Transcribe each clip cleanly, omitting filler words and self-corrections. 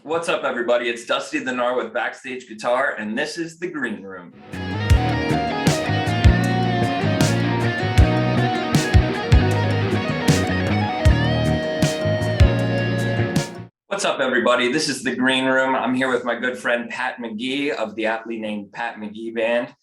What's up, everybody? It's Dusty the Gnar with Backstage Guitar, and this is The Green Room. What's up, everybody? This is The Green Room. I'm here with my good friend Pat McGee of the aptly named Pat McGee Band.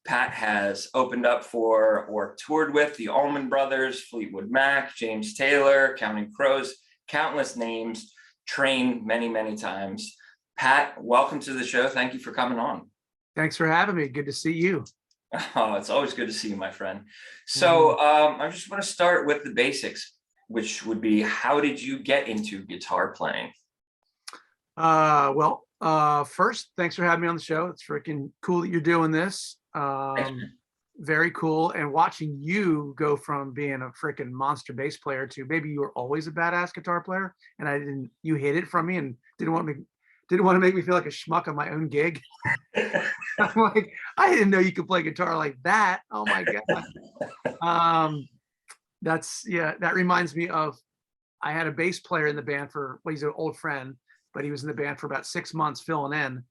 Pat has opened up for or toured with the Allman Brothers, Fleetwood Mac, James Taylor, Counting Crows, countless names, trained many, many times. Pat, welcome to the show. Thank you for coming on. Thanks for having me. Good to see you. Oh, it's always good to see you, my friend. So I just want to start with the basics, which would be, how did you get into guitar playing? First, thanks for having me on the show. It's freaking cool that you're doing this. Very cool. And watching you go from being a freaking monster bass player to maybe you were always a badass guitar player, and you hid it from me and didn't want to make me feel like a schmuck on my own gig. I'm like, I didn't know you could play guitar like that. Oh my God. That reminds me of, I had a bass player in the band he's an old friend, but he was in the band for about 6 months filling in.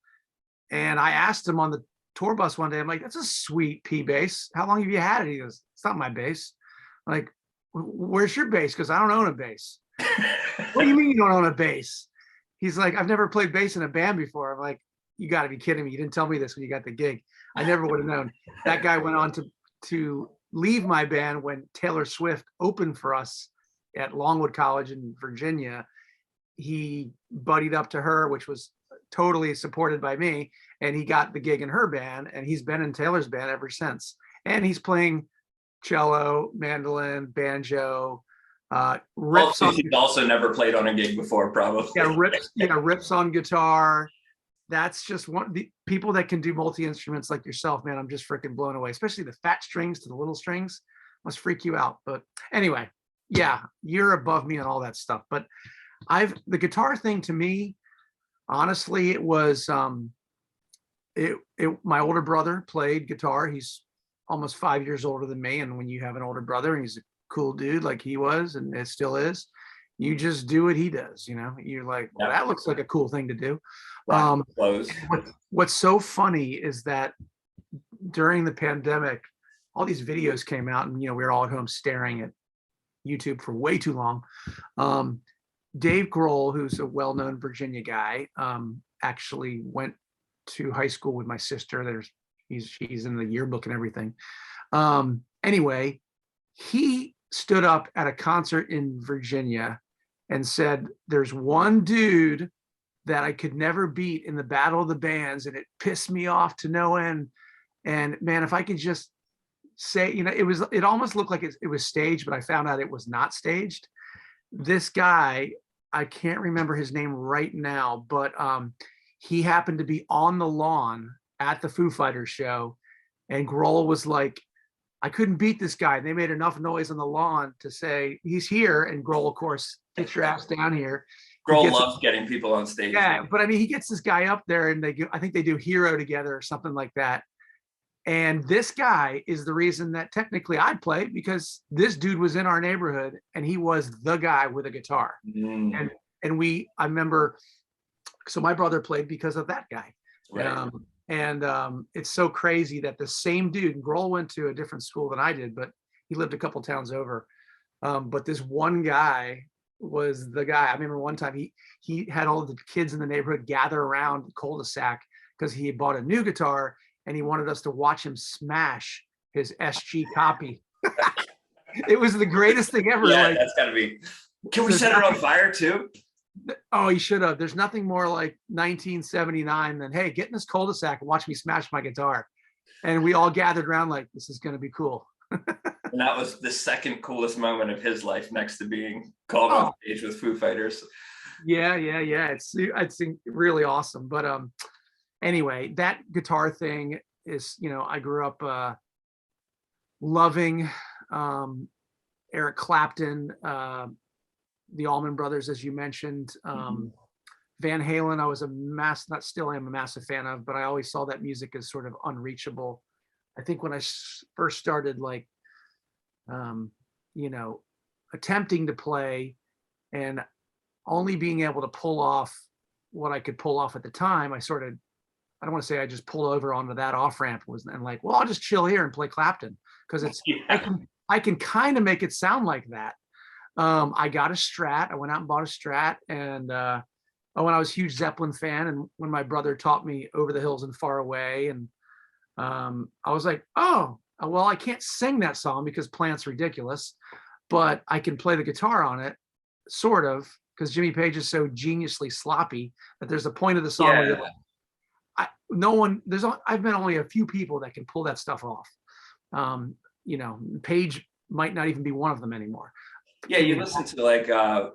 And I asked him on the tour bus one day, I'm like, that's a sweet P bass. How long have you had it? He goes, it's not my bass. I'm like, where's your bass? Because I don't own a bass. What do you mean you don't own a bass? He's like, I've never played bass in a band before. I'm like, you got to be kidding me. You didn't tell me this when you got the gig. I never would have known. That guy went on to leave my band when Taylor Swift opened for us at Longwood College in Virginia. He buddied up to her, which was totally supported by me, and he got the gig in her band, and he's been in Taylor's band ever since. And he's playing cello, mandolin, banjo, rips on. He's also never played on a gig before, probably. Rips on guitar. That's just one the people that can do multi-instruments like yourself, man. I'm just freaking blown away, especially the fat strings to the little strings must freak you out. But anyway, yeah, you're above me on all that stuff. But the guitar thing to me, honestly, it was my older brother played guitar. He's almost 5 years older than me, and when you have an older brother and he's a cool dude like he was and it still is, you just do what he does. You're like, well, that looks like a cool thing to do. What's so funny is that during the pandemic, all these videos came out, and we were all at home staring at YouTube for way too long. Dave Grohl, who's a well-known Virginia guy, actually went to high school with my sister. He's in the yearbook and everything. Anyway, he stood up at a concert in Virginia and said, there's one dude that I could never beat in the battle of the bands, and it pissed me off to no end. And man, if I could just say, it almost looked like it was staged, but I found out it was not staged. This guy, I can't remember his name right now, but he happened to be on the lawn at the Foo Fighters show, and Grohl was like, I couldn't beat this guy. They made enough noise on the lawn to say he's here, and Grohl, of course, get your ass down here. Grohl loves getting people on stage. Yeah, but I mean, he gets this guy up there, and I think they do Hero together or something like that. And this guy is the reason that technically I'd play, because this dude was in our neighborhood and he was the guy with a guitar. I remember, so my brother played because of that guy. Right. It's so crazy that the same dude, Grohl went to a different school than I did, but he lived a couple towns over. But this one guy was the guy. I remember one time he had all the kids in the neighborhood gather around the cul-de-sac because he had bought a new guitar, and he wanted us to watch him smash his SG copy. It was the greatest thing ever. Yeah, that's gotta be. Can we set it on fire too? Oh, he should have. There's nothing more like 1979 than, hey, get in this cul-de-sac and watch me smash my guitar. And we all gathered around like, this is going to be cool. And that was the second coolest moment of his life, next to being called on stage with Foo Fighters. Yeah. It's really awesome. But anyway, that guitar thing is, I grew up loving Eric Clapton, the Allman Brothers, as you mentioned. Van Halen, I was a massive fan of, but I always saw that music as sort of unreachable. I think when I first started attempting to play and only being able to pull off what I could pull off at the time, I don't want to say I just pulled over onto that off ramp and like, well, I'll just chill here and play Clapton because Yeah. I can kind of make it sound like that. I got a Strat. I went out and bought a Strat, and when I was a huge Zeppelin fan, and when my brother taught me Over the Hills and Far Away, and I was like, oh, well, I can't sing that song because Plant's ridiculous, but I can play the guitar on it, sort of, because Jimmy Page is so geniusly sloppy that there's a point of the song where you're Yeah. like, no one, I've been only a few people that can pull that stuff off. You know, Page might not even be one of them anymore. Yeah, you listen to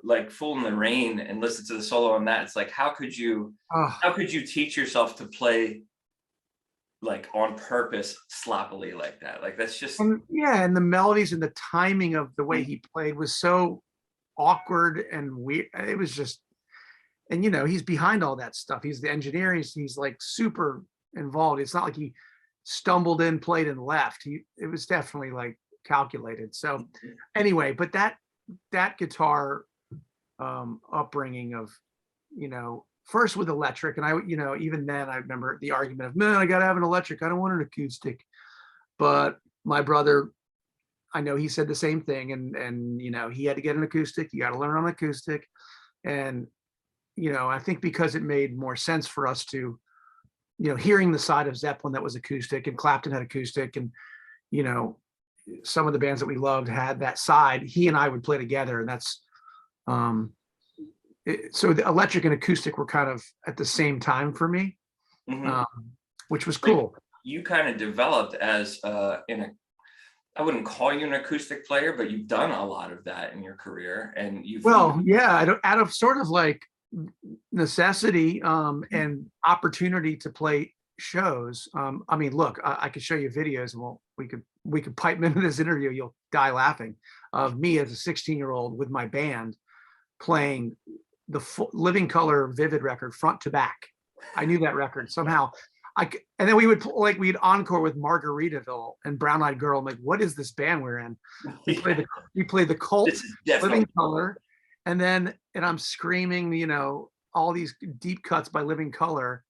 like Fool in the Rain and listen to the solo on that. It's like, how could you teach yourself to play like on purpose sloppily like that? Like that's just and the melodies and the timing of the way he played was so awkward and weird. It was just, and you know, he's behind all that stuff. He's the engineer. He's like super involved. It's not like he stumbled in, played and left. It was definitely like calculated. So anyway, but that guitar upbringing of, you know, first with electric, and I, you know, even then I remember the argument of, man, I gotta have an electric, I don't want an acoustic. But my brother, I know he said the same thing, and you know, he had to get an acoustic. You got to learn on acoustic. And you know, I think because it made more sense for us to, you know, hearing the side of Zeppelin that was acoustic, and Clapton had acoustic, and you know, some of the bands that we loved had that side. He and I would play together, and that's so the electric and acoustic were kind of at the same time for me, Mhm. which was Like, cool. you kind of developed as I wouldn't call you an acoustic player, but you've done a lot of that in your career, and Well, yeah, out of sort of like necessity and opportunity to play shows. I mean, look, I could show you videos, and we could pipe into this interview. You'll die laughing of me as a 16-year-old with my band playing the Living Color Vivid record front to back. I knew that record somehow. And then we'd encore with Margaritaville and Brown Eyed Girl. I'm like, what is this band we're in? We played the Cult, this is definitely Living Color, and I'm screaming, you know, all these deep cuts by Living Color.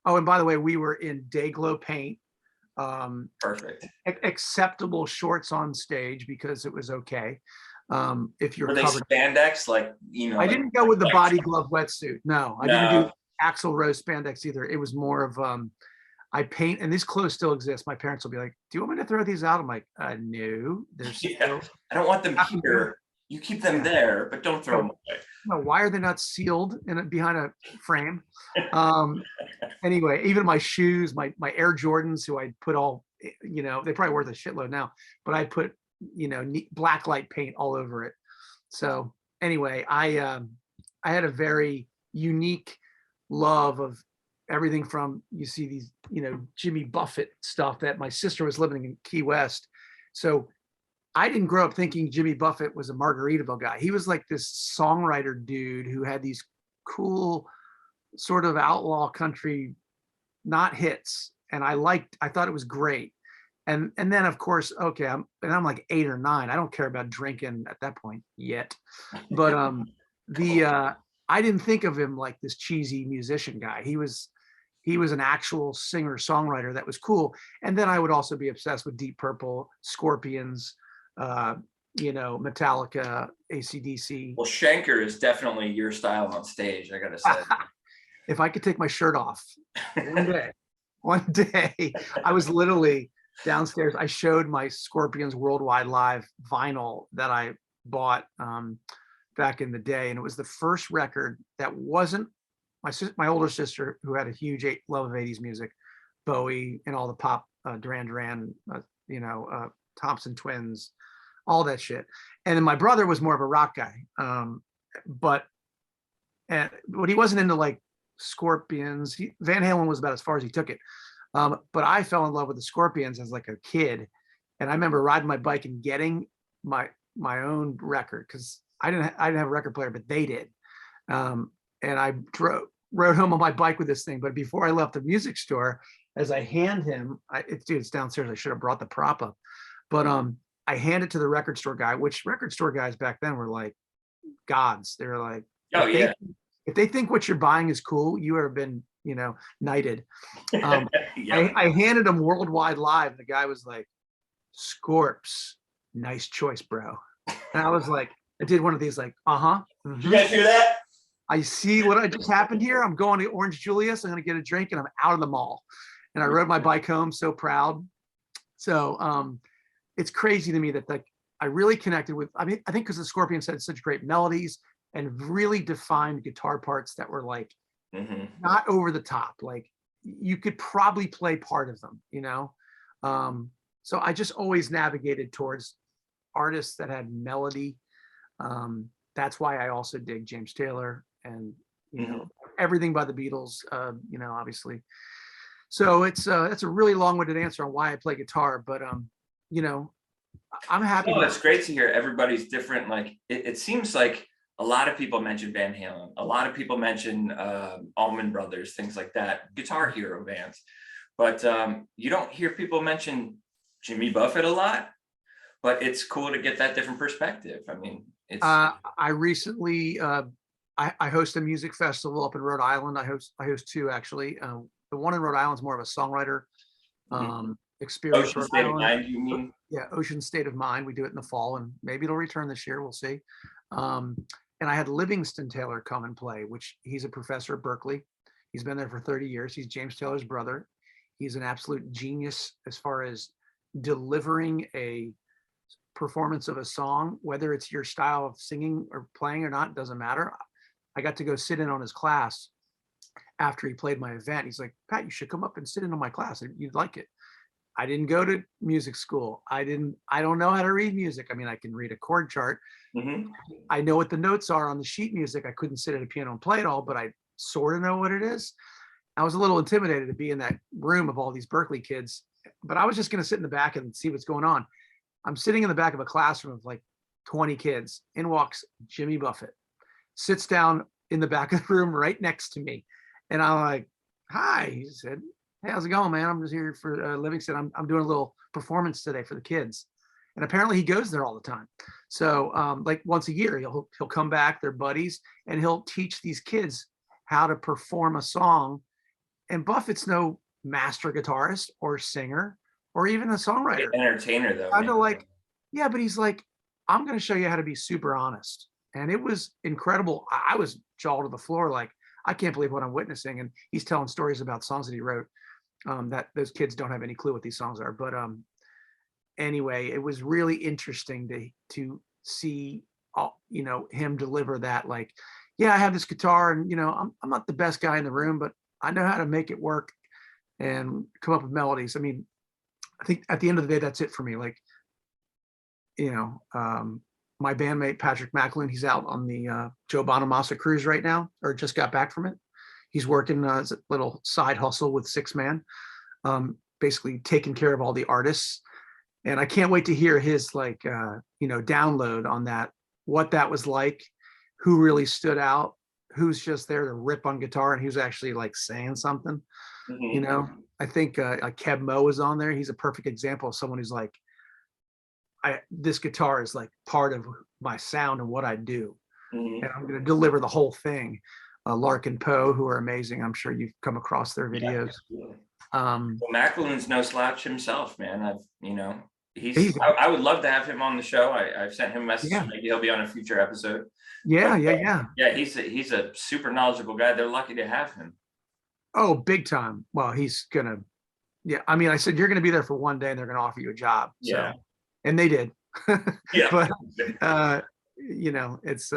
Oh, and by the way, we were in Dayglow paint, perfect. acceptable shorts on stage because it was okay. If you're Were they covered. spandex, like, you know, I like didn't go with the white body glove wetsuit. No, I didn't do no. Axl Rose spandex either. It was more of I paint, and these clothes still exist. My parents will be like, "Do you want me to throw these out?" I'm like, "No, there's Yeah, still." I don't want them here. You keep them there, but don't throw them away. No, why are they not sealed behind a frame? Anyway, even my shoes, my Air Jordans, who I put all, you know, they probably worth a shitload now, but I put, you know, black light paint all over it. So anyway, I had a very unique love of everything from, you see these, you know, Jimmy Buffett stuff that my sister was living in Key West. So I didn't grow up thinking Jimmy Buffett was a Margaritaville guy. He was like this songwriter dude who had these cool sort of outlaw country, not hits. And I thought it was great. And then of course, okay, I'm like 8 or 9. I don't care about drinking at that point yet. But I didn't think of him like this cheesy musician guy. He was an actual singer songwriter that was cool. And then I would also be obsessed with Deep Purple, Scorpions, you know, Metallica, AC/DC. Well, Schenker is definitely your style on stage, I gotta say. If I could take my shirt off one day, I was literally downstairs. I showed my Scorpions Worldwide Live vinyl that I bought back in the day, and it was the first record that wasn't my older sister, who had a huge love of 80s music, Bowie and all the pop, Duran Duran, you know, Thompson Twins, all that shit. And then my brother was more of a rock guy, but he wasn't into like Scorpions. Van Halen was about as far as he took it. But I fell in love with the Scorpions as like a kid, and I remember riding my bike and getting my own record because I didn't have a record player, but they did. And I rode home on my bike with this thing. But before I left the music store, as I hand him, it's downstairs. I should have brought the prop up, but I hand it to the record store guy, which record store guys back then were like gods. They were like, Oh yeah. if they think what you're buying is cool, you have been, knighted. Yeah. I handed him Worldwide Live. The guy was like, Scorps, nice choice, bro. And I was like, I did one of these like, You guys hear that? I see what I just happened here. I'm going to Orange Julius. I'm going to get a drink and I'm out of the mall. And I rode my bike home, so proud. So it's crazy to me that like I really connected with, I mean, I think because the Scorpions had such great melodies and really defined guitar parts that were like not over the top. Like you could probably play part of them. So I just always navigated towards artists that had melody. That's why I also dig James Taylor and everything by the Beatles. Obviously. So it's a really long-winded answer on why I play guitar, but I'm happy. No, it's great to hear everybody's different. Like it seems like a lot of people mention Van Halen, a lot of people mention Allman Brothers, things like that, Guitar Hero bands, but you don't hear people mention Jimmy Buffett a lot. But it's cool to get that different perspective. I mean, it's. I recently I host a music festival up in Rhode Island. I host two actually. The one in Rhode Island is more of a songwriter experience. Ocean State of Mind, you mean? Yeah, Ocean State of Mind. We do it in the fall, and maybe it'll return this year. We'll see. And I had Livingston Taylor come and play, which he's a professor at Berkeley. He's been there for 30 years. He's James Taylor's brother. He's an absolute genius as far as delivering a performance of a song, whether it's your style of singing or playing or not, doesn't matter. I got to go sit in on his class after he played my event. He's like, Pat, you should come up and sit in on my class. You'd like it. I didn't go to music school. I don't know how to read music. I mean, I can read a chord chart. I know what the notes are on the sheet music. I couldn't sit at a piano and play it all, but I sort of know what it is. I was a little intimidated to be in that room of all these Berkeley kids, but I was just going to sit in the back and see what's going on. I'm sitting in the back of a classroom of like 20 kids. In walks Jimmy Buffett, sits down in the back of the room right next to me. And I'm like, hi, he said, hey, how's it going, man? I'm just here for Livingston. I'm doing a little performance today for the kids. And apparently he goes there all the time. So like once a year, he'll come back, they're buddies, and he'll teach these kids how to perform a song. And Buffett's no master guitarist or singer or even a songwriter. Entertainer though. Kind of like, yeah, but he's like, I'm going to show you how to be super honest. And it was incredible. I was jaw to the floor. Like, I can't believe what I'm witnessing. And he's telling stories about songs that he wrote that those kids don't have any clue what these songs are. But anyway, it was really interesting to see, him deliver that. Like, yeah, I have this guitar and, I'm not the best guy in the room, but I know how to make it work and come up with melodies. I mean, I think at the end of the day, that's it for me. Like, my bandmate, Patrick McAloon, he's out on the Joe Bonamassa cruise right now, or just got back from it. He's working as a little side hustle with Six Man, basically taking care of all the artists. And I can't wait to hear his download on that, what that was like, who really stood out, who's just there to rip on guitar and who's actually like saying something. I think Keb Mo was on there. He's a perfect example of someone who's like, this guitar is like part of my sound and what I do. And I'm going to deliver the whole thing. Lark and Poe, who are amazing. I'm sure you've come across their videos. Well, McAloon's no slouch himself, man. I would love to have him on the show. I've sent him a message. Yeah. Maybe he'll be on a future episode. Yeah. Yeah, he's a super knowledgeable guy. They're lucky to have him. Oh, big time. Well, he's gonna. Yeah, I mean, I said you're gonna be there for one day, and they're gonna offer you a job. So, yeah, and they did. Yeah, but it's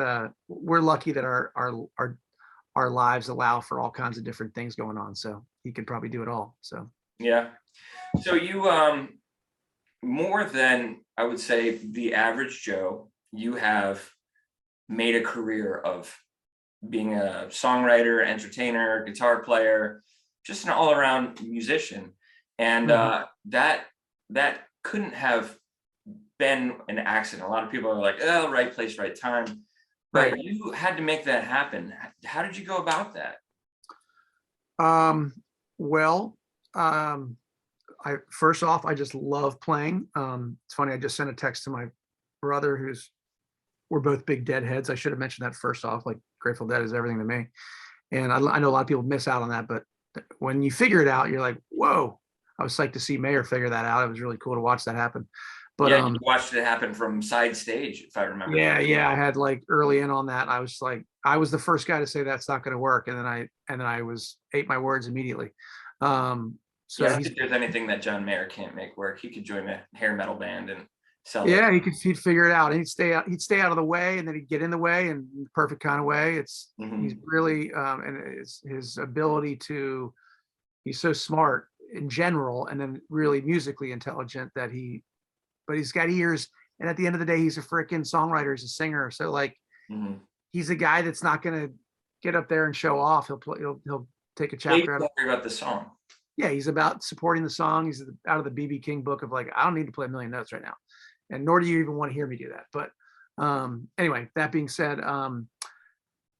we're lucky that our lives allow for all kinds of different things going on. So he can probably do it all. So yeah. So you more than I would say the average Joe, you have made a career of being a songwriter, entertainer, guitar player, just an all-around musician. And that couldn't have been an accident. A lot of people are like, oh, right place, right time. But right. You had to make that happen. How did you go about that? First off, I just love playing. It's funny, I just sent a text to my brother we're both big Deadheads. I should have mentioned that first off. Like, Grateful Dead is everything to me. And I know a lot of people miss out on that, but when you figure it out, you're like, whoa. I was psyched to see Mayer figure that out. It was really cool to watch that happen. But Yeah, you watched it happen from side stage, if I remember. yeah, I had like early in on that. I was like, I was the first guy to say that's not going to work, and then I was ate my words immediately. So yeah, if there's anything that John Mayer can't make work, he could join a hair metal band and sell yeah, it. he'd figure it out. And he'd stay out of the way, and then he'd get in the way in the perfect kind of way. He's really and his ability to, he's so smart in general, and then really musically intelligent that but he's got ears. And at the end of the day, he's a freaking songwriter, he's a singer. So like, he's a guy that's not going to get up there and show off. He'll take a chapter out of about the song. Yeah, he's about supporting the song. He's out of the BB King book of like, I don't need to play a million notes right now. And nor do you even want to hear me do that. But anyway, that being said,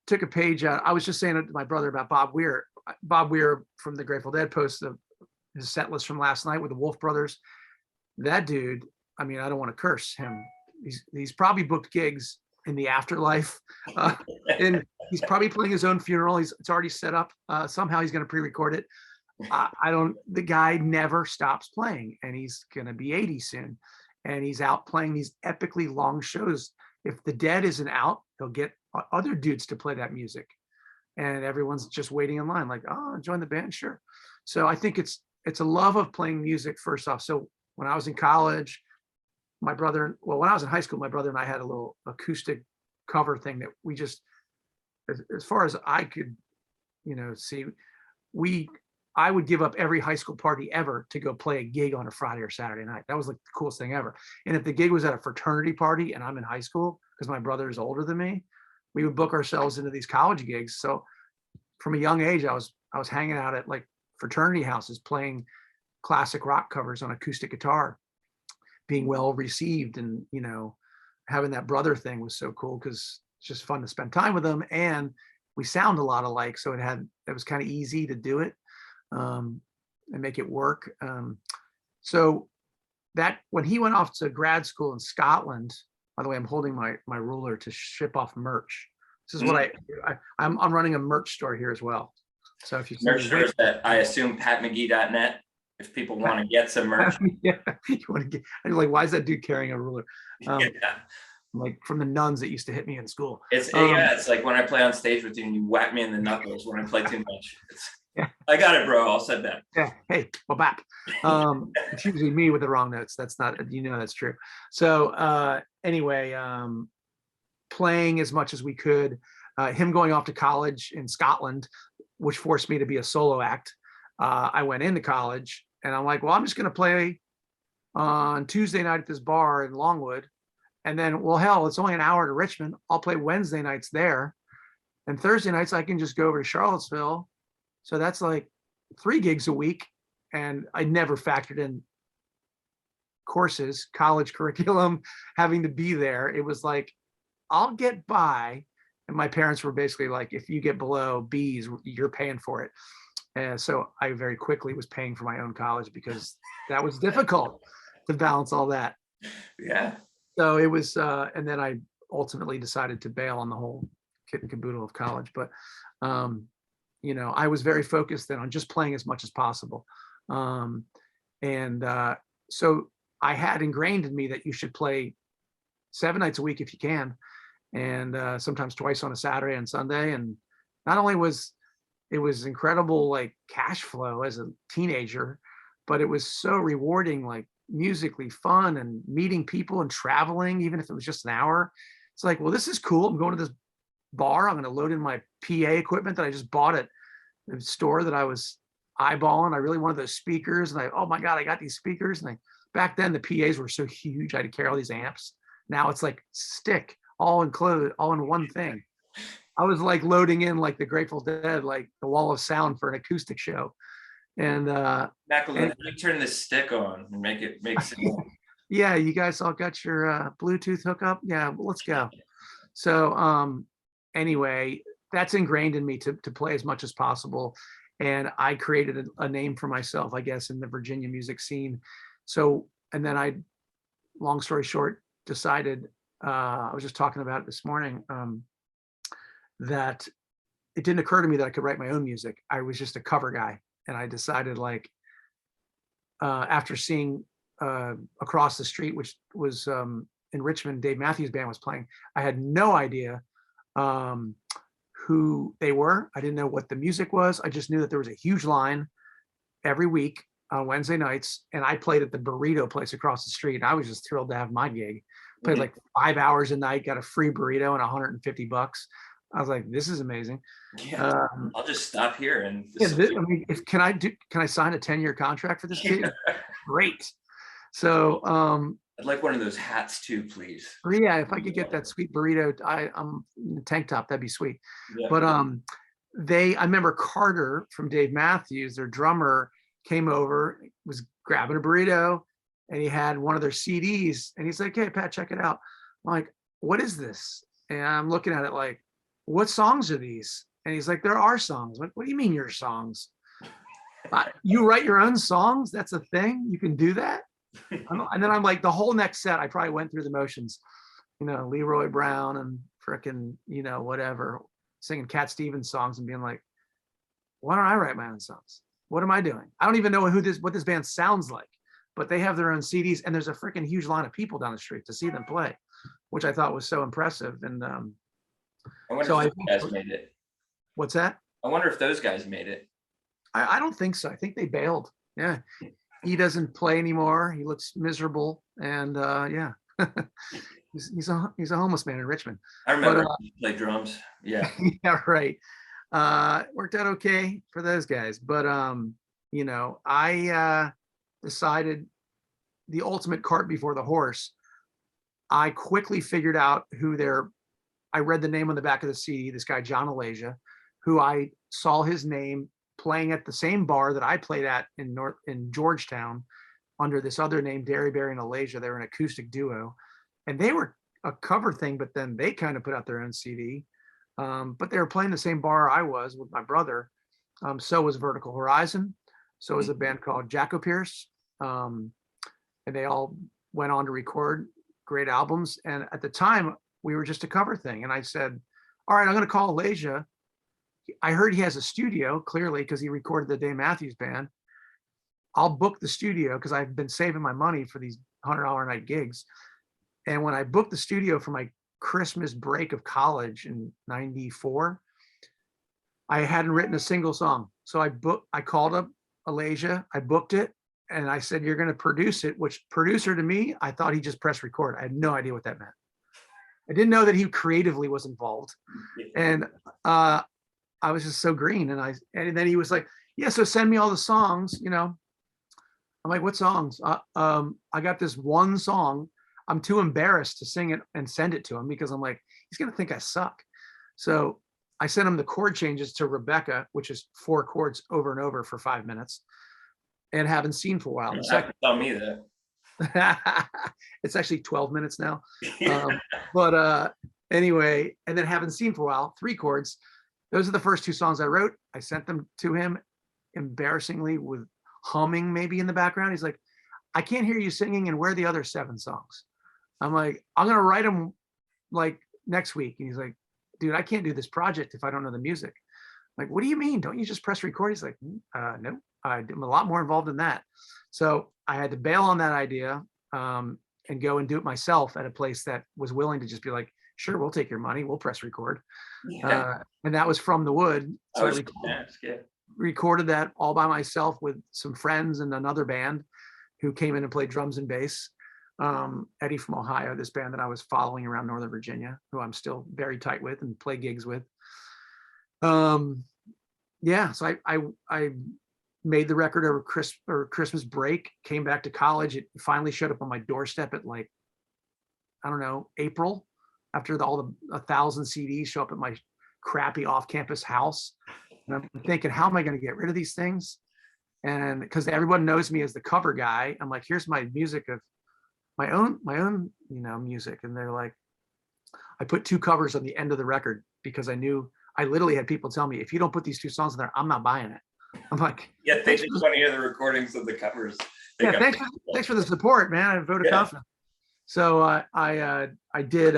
took a page out. I was just saying to my brother about Bob Weir. Bob Weir from the Grateful Dead posted his set list from last night with the Wolf Brothers. That dude, I mean, I don't want to curse him. He's probably booked gigs in the afterlife. And he's probably playing his own funeral. It's already set up. Somehow he's going to pre-record it. The guy never stops playing, and he's going to be 80 soon. And he's out playing these epically long shows. If the Dead isn't out, he'll get other dudes to play that music. And everyone's just waiting in line like, oh, join the band, sure. So I think it's a love of playing music first off. So when I was in college, when I was in high school, my brother and I had a little acoustic cover thing that we just, as far as I could, see, I would give up every high school party ever to go play a gig on a Friday or Saturday night. That was like the coolest thing ever. And if the gig was at a fraternity party and I'm in high school, because my brother is older than me, we would book ourselves into these college gigs. So from a young age, I was hanging out at like fraternity houses playing classic rock covers on acoustic guitar, being well received. And, having that brother thing was so cool because it's just fun to spend time with them. And we sound a lot alike. So it was kind of easy to do it. And make it work. So that when he went off to grad school in Scotland, by the way, I'm holding my ruler to ship off merch. This is what I'm running a merch store here as well. So if you merch stores that I assume patmcgee.net, if people want to get some merch. Yeah, you want to get, I'm like, why is that dude carrying a ruler? Yeah. Like from the nuns that used to hit me in school. It's like when I play on stage with you and you whack me in the knuckles when I play too much. Yeah. I got it, bro. I'll set that. Yeah. Hey, well, back. It's usually me with the wrong notes. That's not, that's true. So anyway, playing as much as we could. Him going off to college in Scotland, which forced me to be a solo act. I went into college and I'm like, well, I'm just going to play on Tuesday night at this bar in Longwood. And then, well, hell, it's only an hour to Richmond. I'll play Wednesday nights there. And Thursday nights, I can just go over to Charlottesville. So that's like 3 gigs a week. And I never factored in courses, college curriculum, having to be there. It was like, I'll get by. And my parents were basically like, if you get below B's, you're paying for it. And so I very quickly was paying for my own college because that was difficult to balance all that. Yeah. So it was, and then I ultimately decided to bail on the whole kit and caboodle of college. But, I was very focused then on just playing as much as possible. So I had ingrained in me that you should play 7 nights a week if you can, and sometimes twice on a Saturday and Sunday. And not only was it was incredible, like cash flow as a teenager, but it was so rewarding, like musically fun and meeting people and traveling, even if it was just an hour. It's like, well, this is cool. I'm going to this bar. I'm going to load in my PA equipment that I just bought at the store that I was eyeballing. I really wanted those speakers, and oh my God, I got these speakers. And back then the PAs were so huge. I had to carry all these amps. Now it's like stick, all included, all in one thing. I was like loading in like the Grateful Dead, like the wall of sound for an acoustic show. And Macaulay, you turn this stick on and make sense. Yeah, you guys all got your Bluetooth hookup? Yeah, well, let's go. So anyway, that's ingrained in me to play as much as possible. And I created a name for myself, I guess, in the Virginia music scene. So, and then long story short, decided, I was just talking about it this morning. that it didn't occur to me that I could write my own music. I was just a cover guy. And I decided, like, after seeing Across the Street, which was in Richmond, Dave Matthews Band was playing, I had no idea um, who they were. I didn't know what the music was. I just knew that there was a huge line every week on Wednesday nights, and I played at the burrito place across the street. And I was just thrilled to have my gig. Played like 5 hours a night, got a free burrito and $150. I was like, this is amazing. Yeah, I'll just stop here and Yeah, I mean, can I sign a 10-year contract for this gig? Great. So I'd like one of those hats too, please. yeah, if I could get that sweet burrito, I'm in the tank top, that'd be sweet. Yeah. But I remember Carter from Dave Matthews, their drummer, came over, was grabbing a burrito, and he had one of their CDs, and he's like, "Hey, Pat, check it out." I'm like, "What is this?" And I'm looking at it like, "What songs are these?" And he's like, "There are songs." What do you mean your songs? You write your own songs? That's a thing? You can do that? And then I'm like, the whole next set, I probably went through the motions, Leroy Brown and frickin', whatever, singing Cat Stevens songs and being like, why don't I write my own songs? What am I doing? I don't even know what this band sounds like, but they have their own CDs, and there's a freaking huge line of people down the street to see them play, which I thought was so impressive. And I wonder if those guys made it. What's that? I wonder if those guys made it. I don't think so. I think they bailed. Yeah. He doesn't play anymore. He looks miserable. And yeah, he's a homeless man in Richmond. I remember he played drums. Yeah. Yeah, right. Worked out okay for those guys. But I decided, the ultimate cart before the horse. I quickly figured out I read the name on the back of the CD, this guy, John Alasia, who I saw his name playing at the same bar that I played at in Georgetown under this other name, Derryberry and Alasia. They were an acoustic duo, and they were a cover thing, but then they kind of put out their own CD. But they were playing the same bar I was with my brother. So was Vertical Horizon. So was a band called Jacko Pierce. And they all went on to record great albums. And at the time, we were just a cover thing. And I said, all right, I'm going to call Alasia. I heard he has a studio, clearly, because he recorded the Dave Matthews Band. I'll book the studio because I've been saving my money for these $100 a night gigs. And when I booked the studio for my Christmas break of college in '94, I hadn't written a single song. So I called up Alasia, I booked it, and I said, you're going to produce it, which producer to me, I thought he just pressed record. I had no idea what that meant. I didn't know that he creatively was involved. And I was just so green. And then he was like, yeah, so send me all the songs, I'm like, what songs? I got this one song. I'm too embarrassed to sing it and send it to him because I'm like, he's going to think I suck. So I sent him the chord changes to Rebecca, which is 4 chords over and over for 5 minutes, and haven't seen for a while. Tell me that. It's actually 12 minutes now. But anyway, and then haven't seen for a while, 3 chords. Those are the first 2 songs I wrote. I sent them to him, embarrassingly, with humming maybe in the background. He's like, I can't hear you singing, and where are the other 7 songs? I'm like, I'm going to write them like next week. And he's like, dude, I can't do this project if I don't know the music. I'm like, what do you mean? Don't you just press record? He's like, no, I'm a lot more involved than that. So I had to bail on that idea and go and do it myself at a place that was willing to just be like, sure, we'll take your money. We'll press record. Yeah. And that was From the Wood. So I recorded that all by myself with some friends and another band who came in and played drums and bass. Eddie from Ohio, this band that I was following around Northern Virginia, who I'm still very tight with and play gigs with. Yeah, so I made the record over Christmas break, came back to college. It finally showed up on my doorstep at like, I don't know, April, after all the 1,000 CDs show up at my crappy off-campus house. And I'm thinking, how am I going to get rid of these things? And because everyone knows me as the cover guy, I'm like, here's my music of my own, music. And they're like, I put 2 covers on the end of the record because I knew I literally had people tell me, if you don't put these 2 songs in there, I'm not buying it. I'm like, yeah, they just want to hear the recordings of the covers. Yeah, thanks for the support, man. I vote of confidence. So I did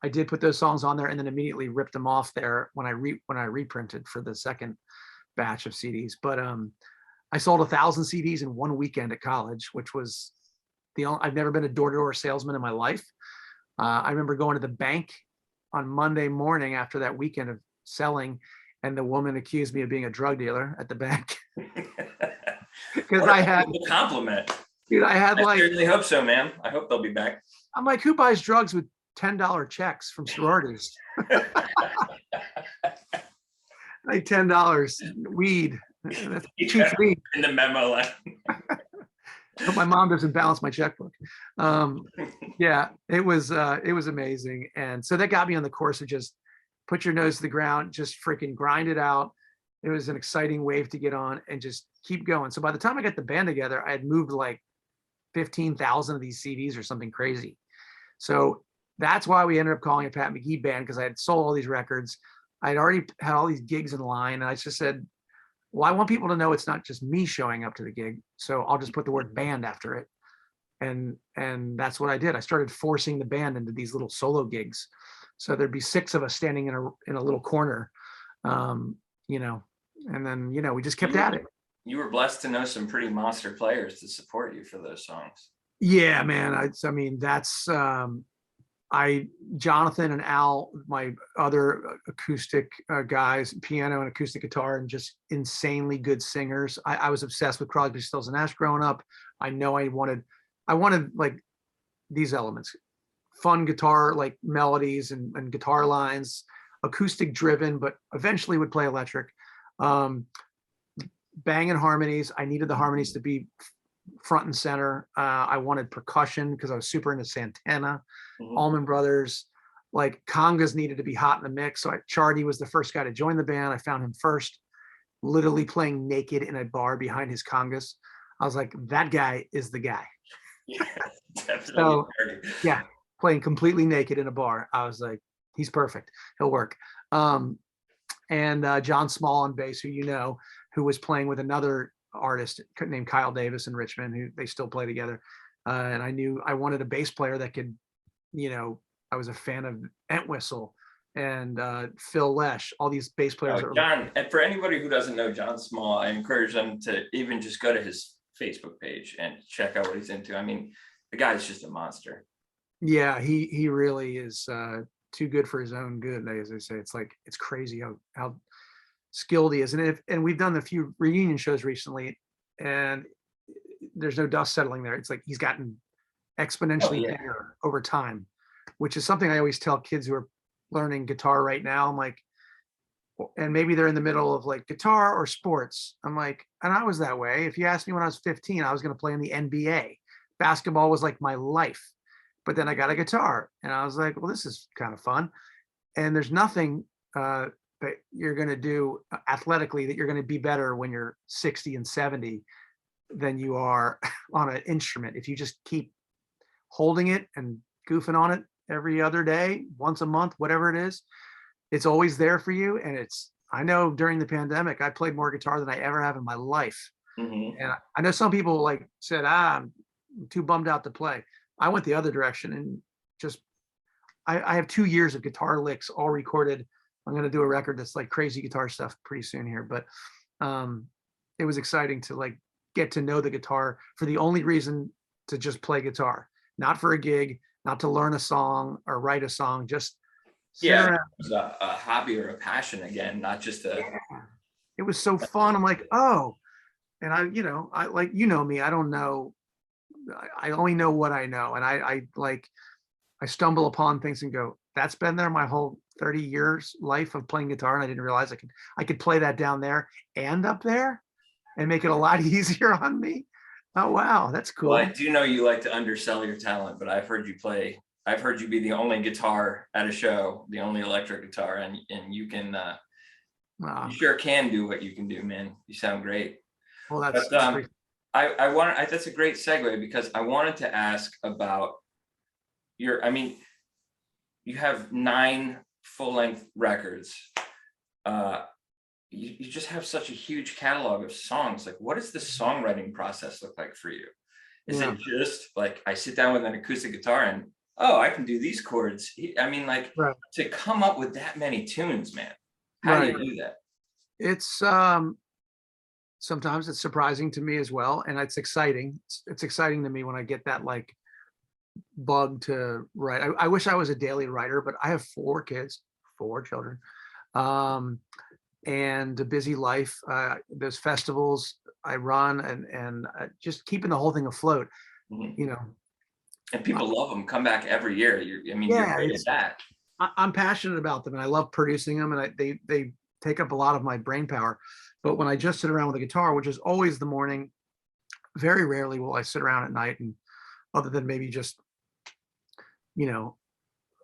I did put those songs on there and then immediately ripped them off there when I reprinted for the second batch of CDs. But I sold 1,000 CDs in one weekend at college, which was I've never been a door-to-door salesman in my life. I remember going to the bank on Monday morning after that weekend of selling, and the woman accused me of being a drug dealer at the bank because I had a compliment. Dude, I had I certainly hope so, man. I hope they'll be back. I'm like, who buys drugs with $10 checks from sororities? Like $10 weed. That's cheap weed. In the memo line. But my mom doesn't balance my checkbook. Yeah, it was amazing. And so that got me on the course of just put your nose to the ground, just freaking grind it out. It was an exciting wave to get on and just keep going. So by the time I got the band together, I had moved like 15,000 of these CDs or something crazy. So that's why we ended up calling it Pat McGee Band, because I had sold all these records. I'd already had all these gigs in line. And I just said, well, I want people to know it's not just me showing up to the gig. So I'll just put the word band after it. And that's what I did. I started forcing the band into these little solo gigs. So there'd be 6 of us standing in a little corner, you know, and then, you know, we just kept at it. You were blessed to know some pretty monster players to support you for those songs. Yeah, man. I mean, that's Jonathan and Al, my other acoustic guys, piano and acoustic guitar, and just insanely good singers. I was obsessed with Crosby, Stills and Nash growing up. I know I wanted like these elements, fun guitar, like melodies and guitar lines, acoustic driven, but eventually would play electric. Banging harmonies. I needed the harmonies to be front and center. I wanted percussion because I was super into Santana, Allman Brothers. Like congas needed to be hot in the mix. So Chardy was the first guy to join the band. I found him first, literally playing naked in a bar behind his congas. I was like, that guy is the guy. Yeah, definitely. So, yeah, playing completely naked in a bar. I was like, he's perfect. He'll work. And John Small on bass, who you know, who was playing with another artist named Kyle Davis in Richmond, who they still play together. And I knew I wanted a bass player that could, you know, I was a fan of Entwistle and Phil Lesh, all these bass players. John, and for anybody who doesn't know John Small, I encourage them to even just go to his Facebook page and check out what he's into. I mean, the guy's just a monster. Yeah, he really is too good for his own good, as they say. It's like, it's crazy how skilled he is. And we've done a few reunion shows recently, and there's no dust settling there. It's like he's gotten exponentially better over time, which is something I always tell kids who are learning guitar right now. I'm like, and maybe they're in the middle of like guitar or sports. I'm like, and I was that way. If you asked me when I was 15, I was going to play in the NBA. Basketball was like my life. But then I got a guitar and I was like, well, this is kind of fun. And there's nothing that you're going to do athletically that you're going to be better when you're 60 and 70 than you are on an instrument. If you just keep holding it and goofing on it every other day, once a month, whatever it is, it's always there for you. And I know during the pandemic, I played more guitar than I ever have in my life. And I know some people like said, I'm too bummed out to play. I went the other direction and just, I have 2 years of guitar licks all recorded. I'm going to do a record that's like crazy guitar stuff pretty soon here, but it was exciting to like get to know the guitar for the only reason to just play guitar, not for a gig, not to learn a song or write a song, just sit around. It was a hobby or a passion again, not just a. It was so fun. I'm like, oh, and I like, you know me, I don't know. I only know what I know. And I stumble upon things and go, that's been there my whole 30 years life of playing guitar. And I didn't realize I could play that down there and up there and make it a lot easier on me. Oh, wow. That's cool. Well, I do know you like to undersell your talent, but I've heard you be the only guitar at a show, the only electric guitar, and you can, you sure can do what you can do, man. You sound great. Well, that's that's a great segue because I wanted to ask about you have 9 full-length records. You just have such a huge catalog of songs. Like, what does the songwriting process look like for you? Is it just like I sit down with an acoustic guitar and oh, I can do these chords. I mean, like, Right. to come up with that many tunes, man. How do Right. you do that? It's sometimes it's surprising to me as well, and it's exciting. It's exciting to me when I get that like bug to write. I wish I was a daily writer, but I have 4 kids, 4 children, um, and a busy life. There's festivals I run, and just keeping the whole thing afloat. Mhm. You know, And people love them, come back every year. I mean, you're yeah, great at that. I'm passionate about them, and I love producing them, and they take up a lot of my brain power. But when I just sit around with a guitar, which is always the morning, very rarely will I sit around at night, and other than maybe just, you know,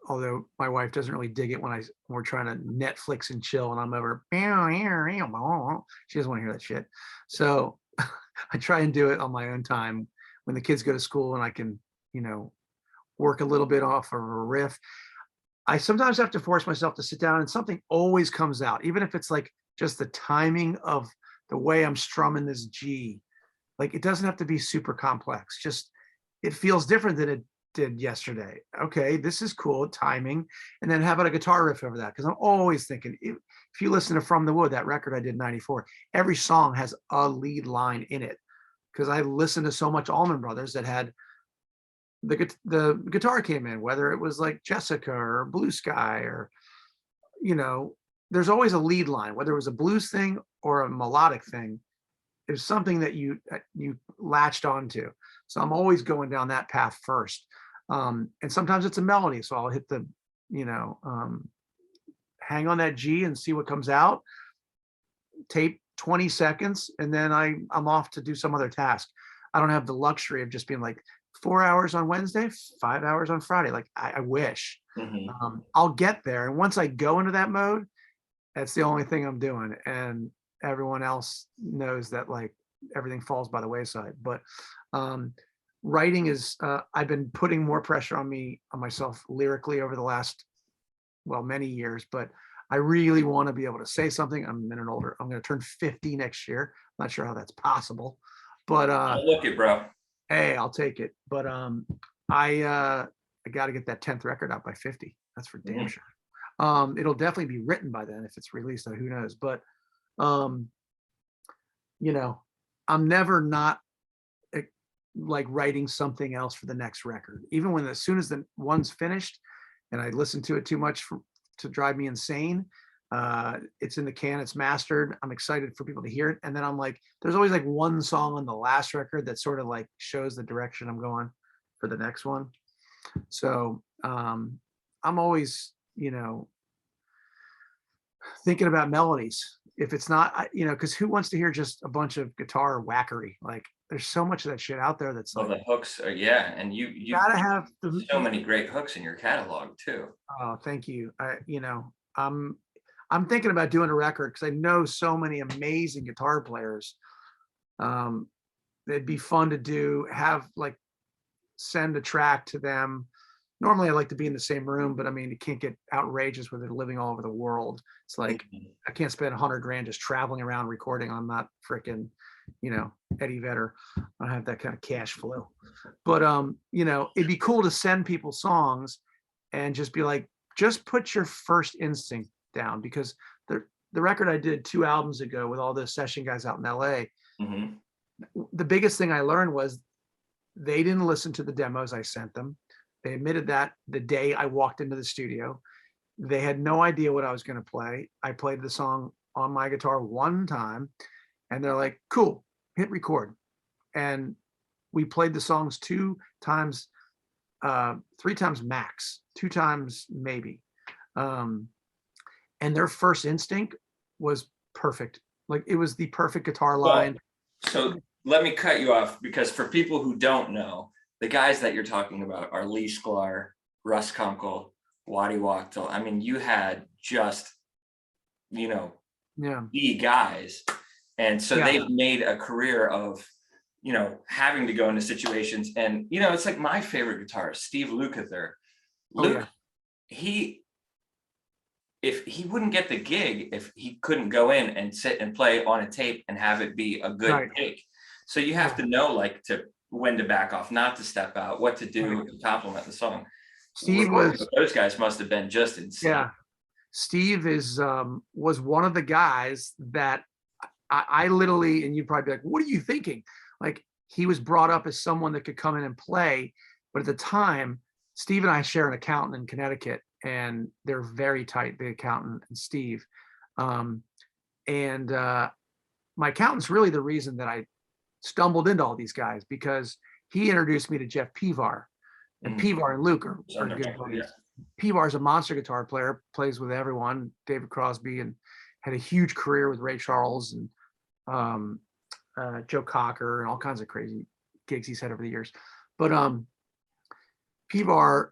although my wife doesn't really dig it when we're trying to Netflix and chill, and I'm over. She doesn't want to hear that shit. So I try and do it on my own time when the kids go to school, and I can, you know, work a little bit off of a riff. I sometimes have to force myself to sit down, and something always comes out, even if it's like just the timing of the way I'm strumming this G. Like it doesn't have to be super complex. Just it feels different than it did yesterday. Okay, this is cool timing, and then how about a guitar riff over that? Because I'm always thinking, if you listen to From the Wood, that record I did in '94, every song has a lead line in it. Because I listened to so much Allman Brothers that had the guitar came in, whether it was like Jessica or Blue Sky or, you know, there's always a lead line, whether it was a blues thing or a melodic thing. There's something that you latched onto. So I'm always going down that path first. And sometimes it's a melody, so I'll hit the, you know, hang on that G and see what comes out. Tape 20 seconds, and then I'm off to do some other task. I don't have the luxury of just being like 4 hours on Wednesday, 5 hours on Friday. Like I wish. Mhm. I'll get there, and once I go into that mode, that's the only thing I'm doing, and everyone else knows that like everything falls by the wayside. But um, writing is I've been putting more pressure on myself lyrically over the last, well, many years, but I really want to be able to say something. I'm going to turn 50 next year. Not sure how that's possible, but I'll look it, bro. hey, I'll take it. But I got to get that 10th record out by 50. That's for damn Mhm. sure. It'll definitely be written by then if it's released. Who knows? But um, you know, I'm never not eh, like writing something else for the next record. Even when as soon as the one's finished and I listen to it too much to drive me insane, it's in the can, it's mastered. I'm excited for people to hear it. And then I'm like, there's always like one song on the last record that sort of like shows the direction I'm going for the next one. So I'm always, you know, thinking about melodies. If it's not, you know, because who wants to hear just a bunch of guitar whackery? Like, there's so much of that shit out there that's Well, like, the hooks are, yeah, and you've gotta got have so many great hooks in your catalog too. oh, thank you. You know, I'm thinking about doing a record because I know so many amazing guitar players. Um, it'd be fun to do, have like send a track to them. Normally I like to be in the same room, but I mean, it can't get outrageous where they're living all over the world. It's like, Mhm. I can't spend 100 grand just traveling around recording. I'm not freaking, you know, Eddie Vedder. I don't have that kind of cash flow. But you know, it'd be cool to send people songs and just be like, just put your first instinct down, because the record I did 2 albums ago with all the session guys out in LA, Mhm. the biggest thing I learned was they didn't listen to the demos I sent them. They admitted that the day I walked into the studio. They had no idea what I was going to play. I played the song on my guitar one time, and they're like, cool, hit record. And we played the songs 2 times, 3 times max, 2 times maybe. Um, and their first instinct was perfect. Like it was the perfect guitar Well, line. so let me cut you off because for people who don't know, the guys that you're talking about are Lee Sklar, Russ Kunkel, Waddy Wachtel. I mean, you had just, you know, Yeah. the guys. And so Yeah. they've made a career of, you know, having to go into situations. And, you know, it's like my favorite guitarist, Steve Lukather. Oh yeah. Luke, he, if he wouldn't get the gig if he couldn't go in and sit and play on a tape and have it be a good Right. take. So you have Yeah. to know like to when to back off, not to step out, what to Right. do to complement the song. Steve recording was, with those guys must have been just insane. yeah. Steve was one of the guys that I literally, and you'd probably be like, what are you thinking? Like, he was brought up as someone that could come in and play. But at the time, Steve and I share an accountant in Connecticut, and they're very tight, the accountant and Steve. Um, and my accountant's really the reason that I stumbled into all these guys, because he introduced me to Jeff Pivar, and Pivar and Luke are good buddies. Pivar is a monster guitar player, plays with everyone, David Crosby, and had a huge career with Ray Charles and Joe Cocker and all kinds of crazy gigs he's had over the years. But Pivar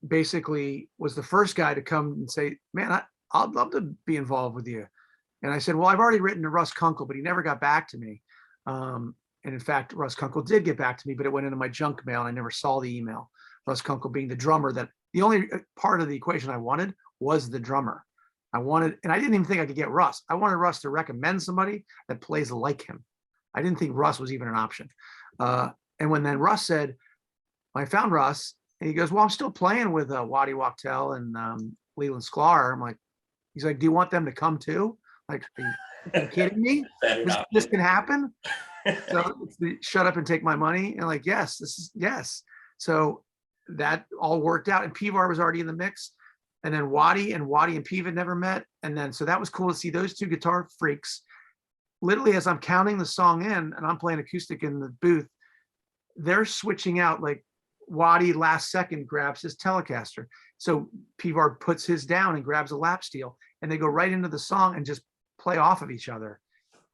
basically was the first guy to come and say, man, I'd love to be involved with you. And I said, well, I've already written to Russ Kunkel, but he never got back to me. And in fact, Russ Kunkel did get back to me, but it went into my junk mail and I never saw the email. Russ Kunkel being the drummer, that the only part of the equation I wanted was the drummer. I wanted, and I didn't even think I could get Russ. I wanted Russ to recommend somebody that plays like him. I didn't think Russ was even an option. And when then Russ said, I found Russ, and he goes, well, I'm still playing with Waddy Wachtel and Leland Sklar. I'm like, he's like, do you want them to come too? Like, are you kidding me? This can happen? So it's the, shut up and take my money. And like, yes, this is, yes. So that all worked out. And Pivar was already in the mix. And then Waddy and Piva had never met. And then, so that was cool to see those two guitar freaks. Literally, as I'm counting the song in and I'm playing acoustic in the booth, they're switching out. Like, Waddy last second grabs his Telecaster. So Pivar puts his down and grabs a lap steel, and they go right into the song and just play off of each other.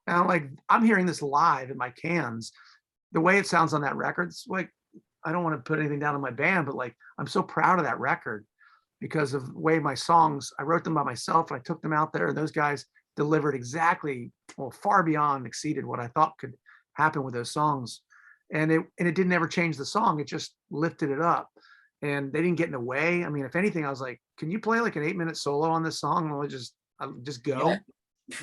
And I'm like, I'm hearing this live in my cans. The way it sounds on that record, it's like, I don't want to put anything down on my band, but like, I'm so proud of that record because of the way my songs, I wrote them by myself. I took them out there, and those guys delivered exactly, well, far beyond exceeded what I thought could happen with those songs. And it didn't ever change the song. It just lifted it up, and they didn't get in the way. I mean, if anything, I was like, can you play like an 8-minute solo on this song? And I'll just go. Yeah.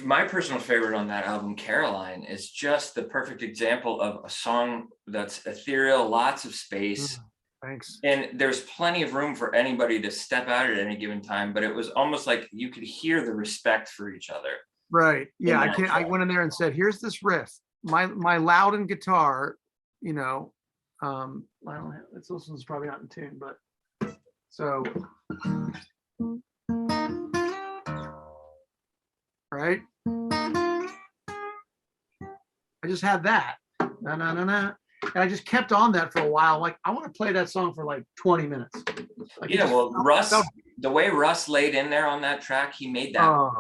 My personal favorite on that album, Caroline, is just the perfect example of a song that's ethereal, lots of space. Thanks. And there's plenty of room for anybody to step out at any given time, but it was almost like you could hear the respect for each other. Right. Yeah. I went in there and said, here's this riff. My Loudon guitar, you know, I don't have, this one's probably not in tune, but so, right. I just had that. Na, na, na, na. And I just kept on that for a while. Like, I want to play that song for like 20 minutes. Like, yeah, well, Russ, the way Russ laid in there on that track, he made that.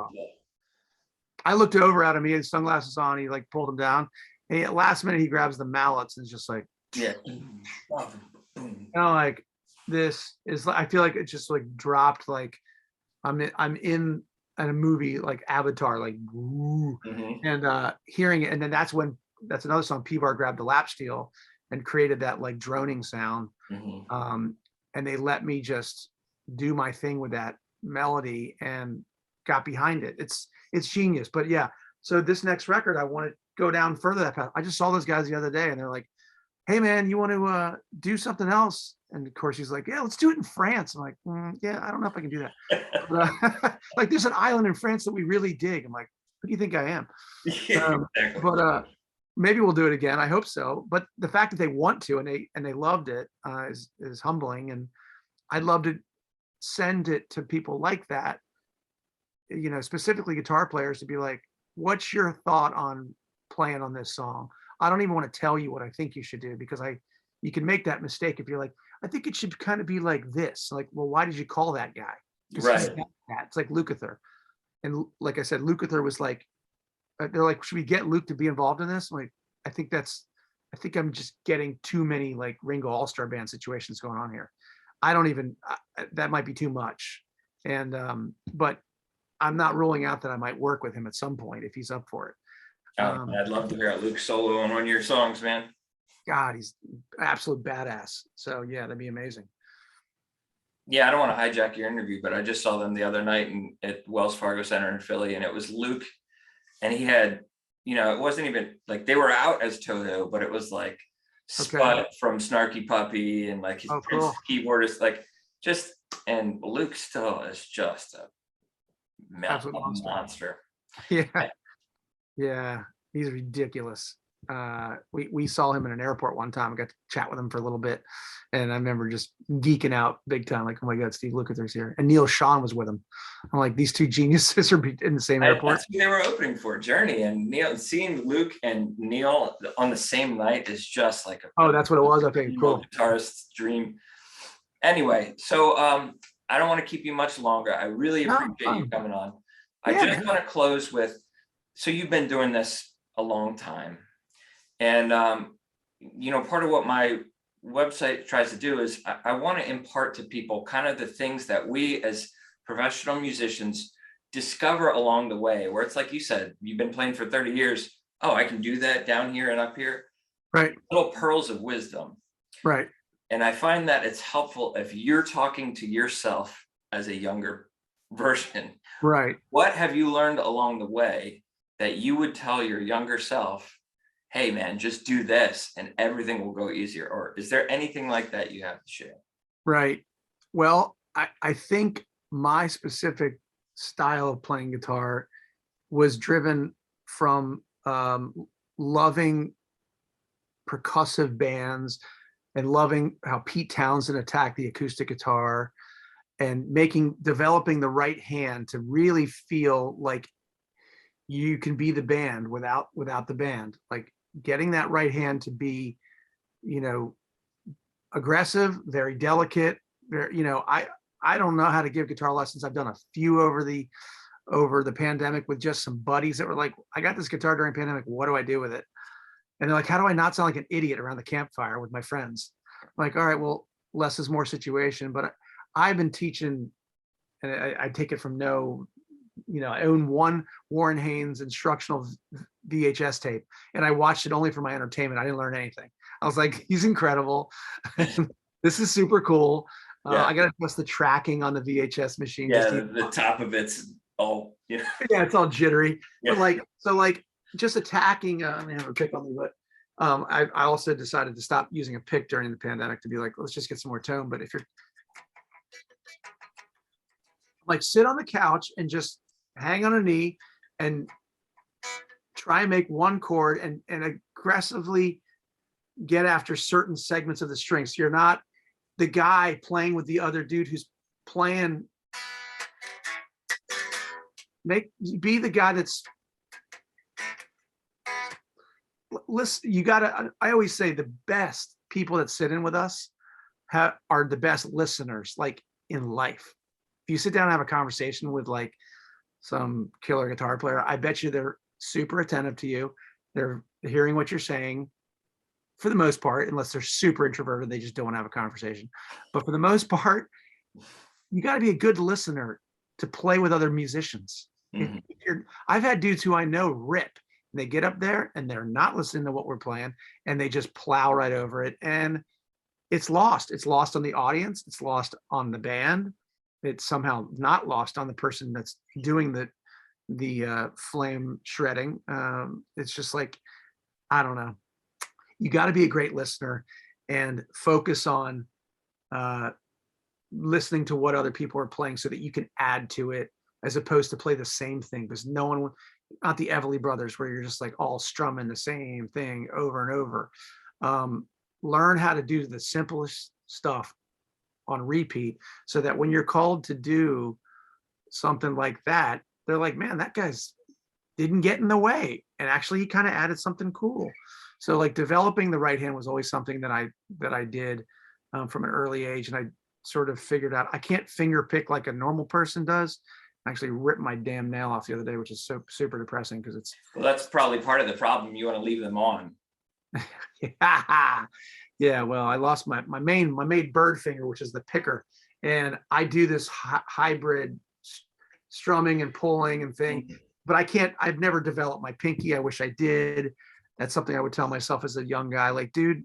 I looked over at him. He had sunglasses on. He like pulled them down. And at last minute, he grabs the mallets and is just like, yeah. You know, like, this is, I feel like it just like dropped. Like, I'm in a movie like Avatar, like, and hearing it. And then that's another song. Pivar grabbed the lap steel and created that like droning sound. And they let me just do my thing with that melody and got behind it. It's genius. But yeah, so this next record, I want to go down further that path. I just saw those guys the other day, and they're like, hey man, you want to do something else? And of course he's like, yeah, let's do it in France. I'm like, yeah, I don't know if I can do that. But, like, there's an island in France that we really dig. I'm like, who do you think I am? Yeah, exactly. But maybe we'll do it again. I hope so. But the fact that they want to and they loved it is humbling. And I'd love to send it to people like that, you know, specifically guitar players, to be like, what's your thought on playing on this song? I don't even want to tell you what I think you should do, because you can make that mistake if you're like, I think it should kind of be like this. Like, well, why did you call that guy? Right. It's like Lukather. And like I said, Lukather was like, they're like, should we get Luke to be involved in this? I'm like, I think I'm just getting too many like Ringo All-Star Band situations going on here. I don't even, that might be too much. And, but I'm not ruling out that I might work with him at some point if he's up for it. I'd love to hear Luke solo on one of your songs, man. God, he's absolute badass. So yeah, that'd be amazing. Yeah, I don't want to hijack your interview, but I just saw them the other night at Wells Fargo Center in Philly, and it was Luke, and he had, you know, it wasn't even like they were out as Toto, but it was like Okay. Spud from Snarky Puppy, and like his Oh, Prince cool. keyboardist, like just, and Luke still is just a Absolute monster. monster. Yeah. Yeah. He's ridiculous. We saw him in an airport one time. I got to chat with him for a little bit. And I remember just geeking out big time. Like, oh my God, Steve Lukather's here. And Neil Sean was with him. I'm like, these two geniuses are in the same airport. That's who they were opening for, Journey, and Neil. Seeing Luke and Neil on the same night is just like Oh, that's what it was. Okay, cool. guitarist's dream. Anyway, so I don't want to keep you much longer. I really appreciate you coming on. I just want to close with, so you've been doing this a long time, and you know, part of what my website tries to do is I want to impart to people kind of the things that we as professional musicians discover along the way, where it's like you said, you've been playing for 30 years. Oh, I can do that down here and up here. Right. Little pearls of wisdom. Right. And I find that it's helpful if you're talking to yourself as a younger version. Right. What have you learned along the way that you would tell your younger self, hey man, just do this and everything will go easier? Or is there anything like that you have to share? Right. Well, I think my specific style of playing guitar was driven from loving percussive bands and loving how Pete Townsend attacked the acoustic guitar, and developing the right hand to really feel like you can be the band without the band. Like getting that right hand to be, you know, aggressive, very delicate. Very, you know, I don't know how to give guitar lessons. I've done a few over the pandemic with just some buddies that were like, I got this guitar during pandemic. What do I do with it? And they're like, how do I not sound like an idiot around the campfire with my friends? I'm like, all right, well, less is more situation. But I've been teaching, and I take it from no, you know, I own one Warren Haynes instructional VHS tape, and I watched it only for my entertainment. I didn't learn anything. I was like, he's incredible. This is super cool. I got to adjust the tracking on the VHS machine. Yeah, the top of it's all, you know. Yeah, it's all jittery. Yeah. But like just attacking. Let me have a pick on me, but I also decided to stop using a pick during the pandemic to be like, let's just get some more tone. But if you're like, sit on the couch and just hang on a knee and try and make one chord and aggressively get after certain segments of the strings. So you're not the guy playing with the other dude who's playing. Be the guy that's, listen, you gotta, I always say the best people that sit in with us are the best listeners, like in life. If you sit down and have a conversation with like some killer guitar player, I bet you they're super attentive to you. They're hearing what you're saying for the most part, unless they're super introverted, they just don't want to have a conversation. But for the most part, you got to be a good listener to play with other musicians. Mm-hmm. I've had dudes who I know rip. They get up there and they're not listening to what we're playing, and they just plow right over it. And it's lost. It's lost on the audience. It's lost on the band. It's somehow not lost on the person that's doing the flame shredding. It's just like, I don't know. You got to be a great listener and focus on listening to what other people are playing so that you can add to it, as opposed to play the same thing. Because no one, not the Everly Brothers, where you're just like all strumming the same thing over and over. Learn how to do the simplest stuff on repeat, so that when you're called to do something like that, they're like, man, that guy's didn't get in the way. And actually he kind of added something cool. So like developing the right hand was always something that I did from an early age. And I sort of figured out I can't finger pick like a normal person does. I actually ripped my damn nail off the other day, which is so super depressing because it's. Well, that's probably part of the problem. You want to leave them on. Yeah, well, I lost my main bird finger, which is the picker, and I do this hybrid strumming and pulling and thing, but I've never developed my pinky. I wish I did. That's something I would tell myself as a young guy, like, dude,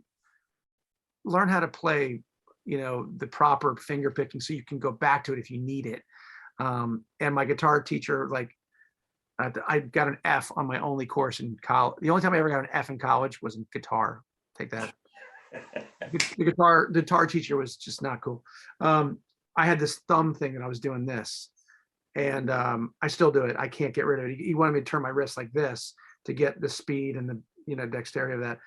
learn how to play, you know, the proper finger picking so you can go back to it if you need it. And my guitar teacher, like, I got an F on my only course in college. The only time I ever got an F in college was in guitar. Take that. The guitar teacher was just not cool. I had this thumb thing that I was doing this, and I still do it. I can't get rid of it. He wanted me to turn my wrist like this to get the speed and the dexterity of that,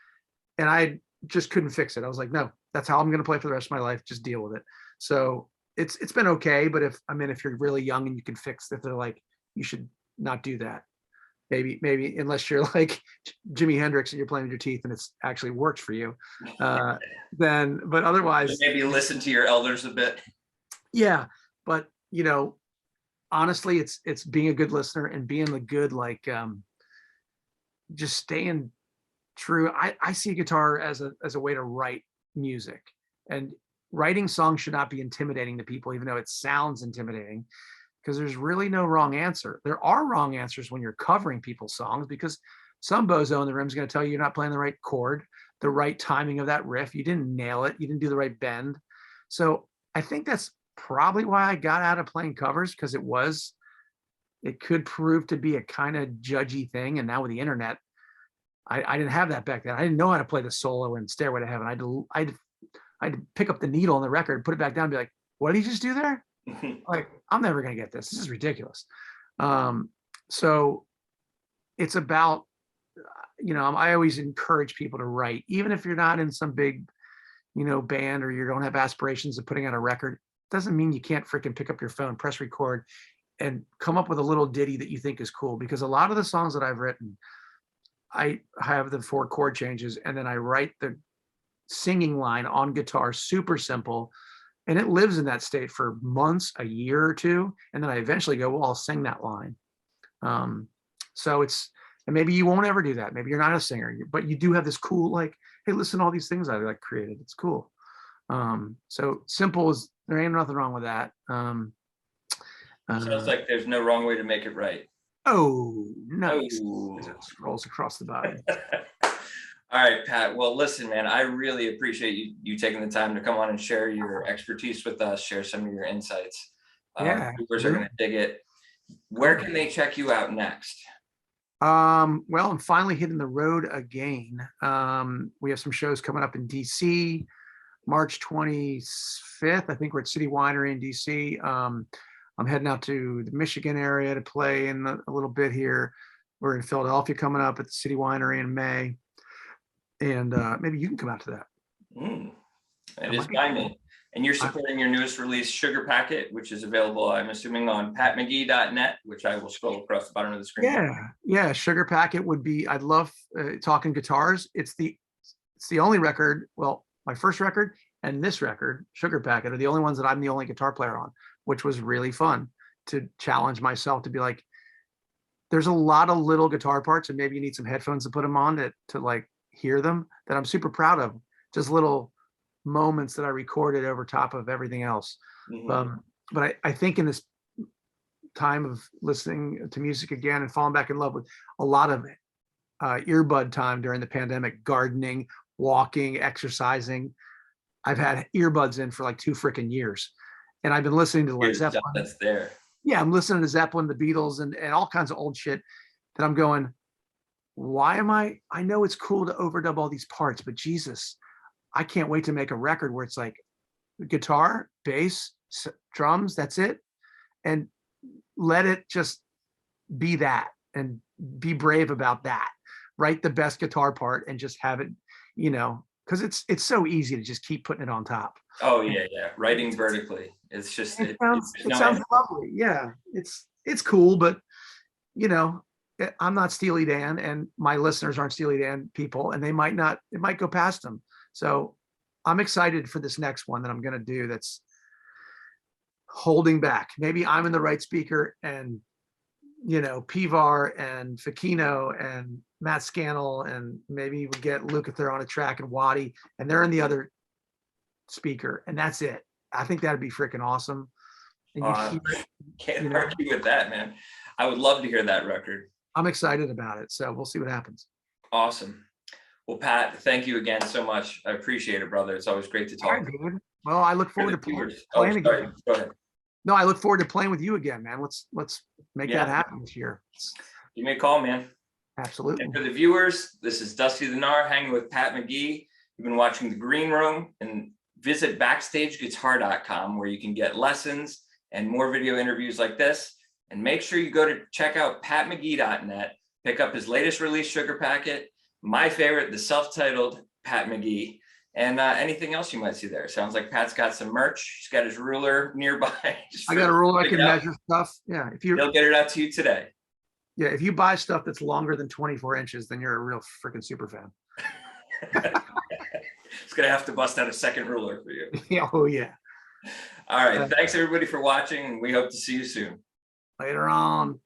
and I just couldn't fix it. I was like, no, that's how I'm going to play for the rest of my life. Just deal with it. So it's been okay, but if you're really young and you can fix it, they're like, you should not do that. Maybe unless you're like Jimi Hendrix and you're playing with your teeth and it's actually works for you, then. But otherwise, maybe listen to your elders a bit. Yeah, but honestly, it's being a good listener and being the good just staying true. I see guitar as a way to write music, and writing songs should not be intimidating to people, even though it sounds intimidating, because there's really no wrong answer. There are wrong answers when you're covering people's songs, because some bozo in the room is going to tell you you're not playing the right chord, the right timing of that riff. You didn't nail it. You didn't do the right bend. So I think that's probably why I got out of playing covers, because it could prove to be a kind of judgy thing. And now with the internet, I didn't have that back then. I didn't know how to play the solo in Stairway to Heaven. I had to pick up the needle on the record, put it back down, and be like, what did he just do there? Like, I'm never going to get this. This is ridiculous. So it's about, I always encourage people to write, even if you're not in some big, band, or you don't have aspirations of putting out a record. Doesn't mean you can't freaking pick up your phone, press record, and come up with a little ditty that you think is cool. Because a lot of the songs that I've written, I have the 4 chord changes, and then I write the singing line on guitar, super simple, and it lives in that state for months, a year or two, and then I eventually go, well, I'll sing that line. So and maybe you won't ever do that. Maybe you're not a singer, but you do have this cool, like, hey, listen to all these things I created. It's cool. So simple is, there ain't nothing wrong with that. Sounds like there's no wrong way to make it right. Oh, nice. Oh. As it scrolls across the bottom. All right, Pat. Well, listen, man, I really appreciate you taking the time to come on and share your expertise with us, share some of your insights. Yeah. Viewers are going to dig it. Where can they check you out next? Well, I'm finally hitting the road again. We have some shows coming up in DC, March 25th. I think we're at City Winery in DC. I'm heading out to the Michigan area to play in a little bit here. We're in Philadelphia coming up at the City Winery in May. And maybe you can come out to that. It is by me. And you're supporting your newest release, Sugar Packet, which is available, I'm assuming, on patmcgee.net, which I will scroll across the bottom of the screen. Yeah. Sugar Packet would be, I'd love talking guitars. It's the only record, well, my first record and this record, Sugar Packet, are the only ones that I'm the only guitar player on, which was really fun to challenge myself to be like, there's a lot of little guitar parts, and maybe you need some headphones to put them on to like hear them, that I'm super proud of. Just little moments that I recorded over top of everything else. But I think in this time of listening to music again and falling back in love with a lot of earbud time during the pandemic, gardening, walking, exercising, I've had earbuds in for like 2 freaking years, and I've been listening to Led Zeppelin. That's there. Yeah, I'm listening to Zeppelin, the Beatles, and all kinds of old shit that I'm going, why am I know it's cool to overdub all these parts, but Jesus, I can't wait to make a record where it's like guitar, bass, drums, that's it. And let it just be that, and be brave about that. Write the best guitar part and just have it, because it's so easy to just keep putting it on top. Oh yeah. Writing vertically. It's just it sounds lovely. Yeah, it's cool, but I'm not Steely Dan, and my listeners aren't Steely Dan people, and it might go past them. So I'm excited for this next one that I'm going to do that's holding back. Maybe I'm in the right speaker, and Pivar and Fakino and Matt Scannell, and maybe we get Lukather on a track and Waddy, and they're in the other speaker, and that's it. I think that'd be freaking awesome. And can't argue with that, man. I would love to hear that record. I'm excited about it, so we'll see what happens. Awesome. Well, Pat, thank you again so much. I appreciate it, brother. It's always great to talk. All right, dude. Well, I look forward to playing again. Go ahead. No, I look forward to playing with you again, man. Let's make that happen this year. Give me a call, man. Absolutely. And for the viewers, this is Dusty the Gnar hanging with Pat McGee. You've been watching The Green Room, and visit BackstageGuitar.com where you can get lessons and more video interviews like this. And make sure you go to check out PatMcGee.net, pick up his latest release, Sugar Packet, my favorite, the self-titled Pat McGee, and anything else you might see there. Sounds like Pat's got some merch. He's got his ruler nearby. I got a ruler I can measure stuff. Yeah, He'll get it out to you today. Yeah, if you buy stuff that's longer than 24 inches, then you're a real freaking super fan. It's gonna have to bust out a second ruler for you. Yeah, oh yeah. All right, thanks everybody for watching, and we hope to see you soon. Later on.